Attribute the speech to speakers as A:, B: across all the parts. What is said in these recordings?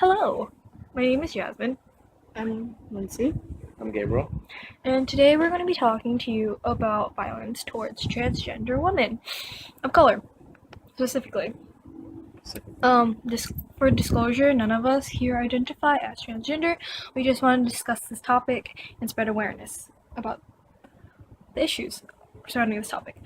A: Hello, my name is Jasmine,
B: I'm Lindsay.
C: I'm Gabriel.
A: and today we're going to be talking to you about violence towards transgender women of color, specifically. For disclosure, none of us here identify as transgender. We just want to discuss this topic and spread awareness about the issues surrounding this topic.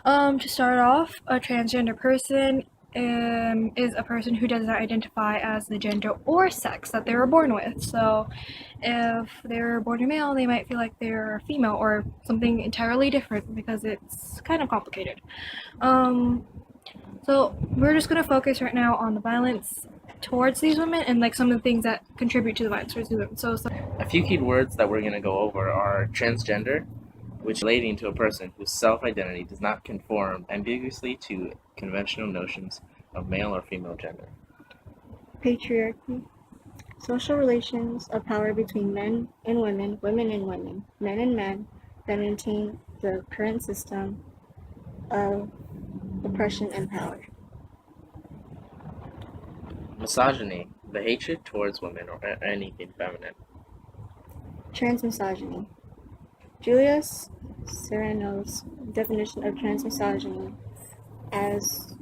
A: To start off, a transgender person is a person who does not identify as the gender or sex that they were born with. So, if they're born a male, they might feel like they're female or something entirely different because it's kind of complicated. So we're just gonna focus right now on the violence towards these women and like some of the things that contribute to the violence towards these women. So
C: A few key words that we're going to go over are transgender, which is relating to a person whose self-identity does not conform ambiguously to conventional notions of male or female gender.
B: Patriarchy. Social relations of power between men and women and women, men and men, that maintain the current system of oppression and power.
C: Misogyny, the hatred towards women or anything feminine.
B: Transmisogyny. Julius Serrano's definition of transmisogyny as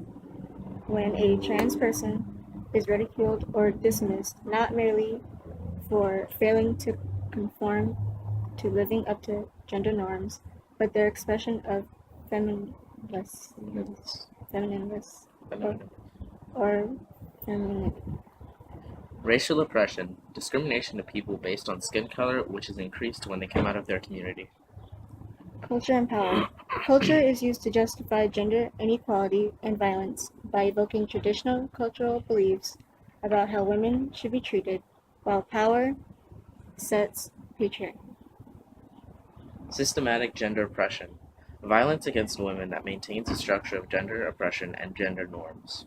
B: when a trans person is ridiculed or dismissed not merely for failing to conform to living up to gender norms, but their expression of feminineness or femininity.
C: Racial oppression, discrimination of people based on skin color, which is increased when they come out of their community.
B: Culture and power. Culture is used to justify gender inequality and violence by evoking traditional cultural beliefs about how women should be treated, while power sets patriarchy.
C: Systematic gender oppression, violence against women that maintains a structure of gender oppression and gender norms.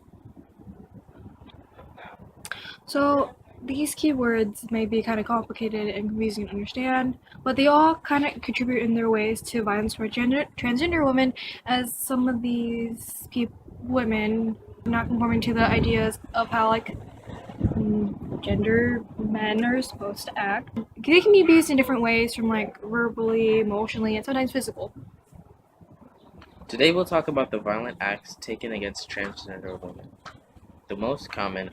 A: So these keywords may be kind of complicated and confusing to understand, but they all kind of contribute in their ways to violence towards transgender women, as some of these women not conforming to the ideas of how gender men are supposed to act. They can be abused in different ways, from like verbally, emotionally, and sometimes physical.
C: Today we'll talk about the violent acts taken against transgender women. The most common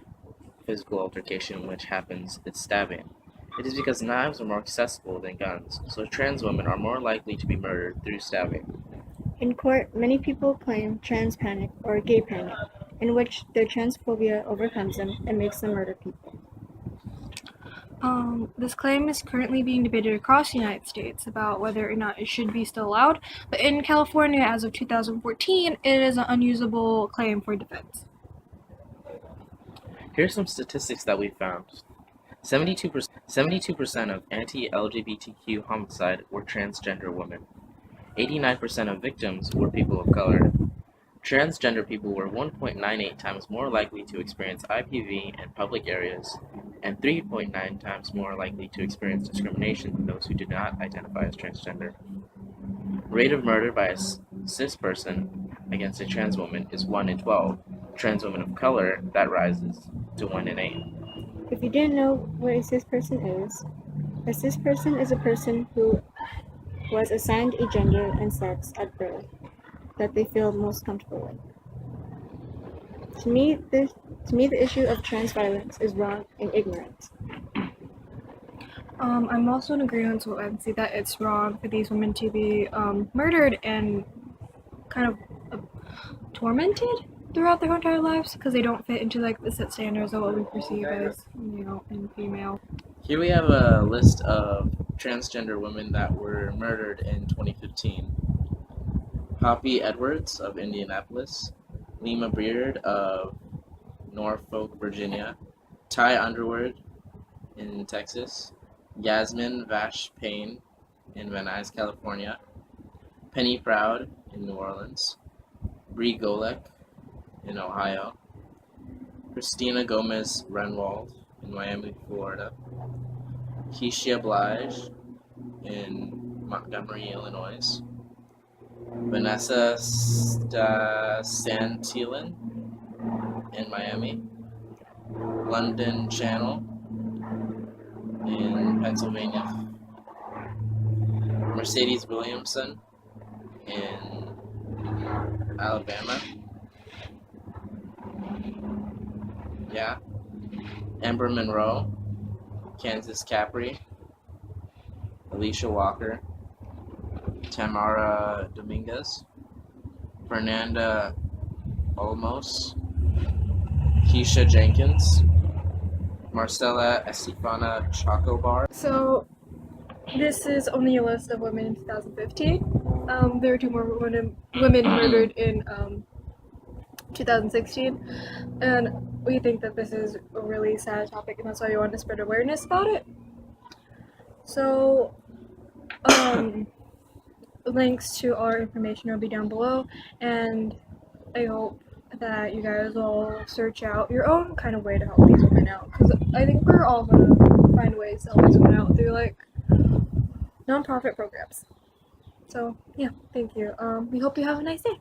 C: physical altercation which happens is stabbing. It is because knives are more accessible than guns, so trans women are more likely to be murdered through stabbing.
B: In court, many people claim trans panic or gay panic, in which their transphobia overcomes them and makes them murder people.
A: This claim is currently being debated across the United States about whether or not it should be still allowed, but in California, as of 2014, it is an unusable claim for defense.
C: Here's some statistics that we found. 72% of anti-LGBTQ homicide were transgender women. 89% of victims were people of color. Transgender people were 1.98 times more likely to experience IPV in public areas, and 3.9 times more likely to experience discrimination than those who do not identify as transgender. Rate of murder by a cis person against a trans woman is 1 in 12. Trans women of color, that rises to 1 in 8.
B: If you didn't know what a cis person is a person who was assigned a gender and sex at birth that they feel most comfortable with. To me, the issue of trans violence is wrong and ignorant.
A: I'm also in agreement with Nancy that it's wrong for these women to be murdered and kind of tormented throughout their entire lives because they don't fit into like the set standards of what we perceive as male and female.
C: Here we have a list of transgender women that were murdered in 2015. Poppy Edwards of Indianapolis, Lima Beard of Norfolk, Virginia, Ty Underwood in Texas, Yasmin Vash Payne in Van Nuys, California, Penny Proud in New Orleans, Bree Golek in Ohio, Christina Gomez Renwald in Miami, Florida, Keisha Blige in Montgomery, Illinois, Vanessa Santillan in Miami, London Channel in Pennsylvania, Mercedes Williamson in Alabama, yeah, Amber Monroe, Kansas Capri, Alicia Walker, Tamara Dominguez, Fernanda Olmos, Keisha Jenkins, Marcela Estefana Chocobar.
A: So, this is only a list of women in 2015. There were two more women murdered in 2016, and we think that this is a really sad topic, and that's why we want to spread awareness about it. So, links to our information will be down below, and I hope that you guys will search out your own kind of way to help these women out, because I think we're all gonna find ways to help these women out through like non-profit programs. So yeah, thank you. We hope you have a nice day.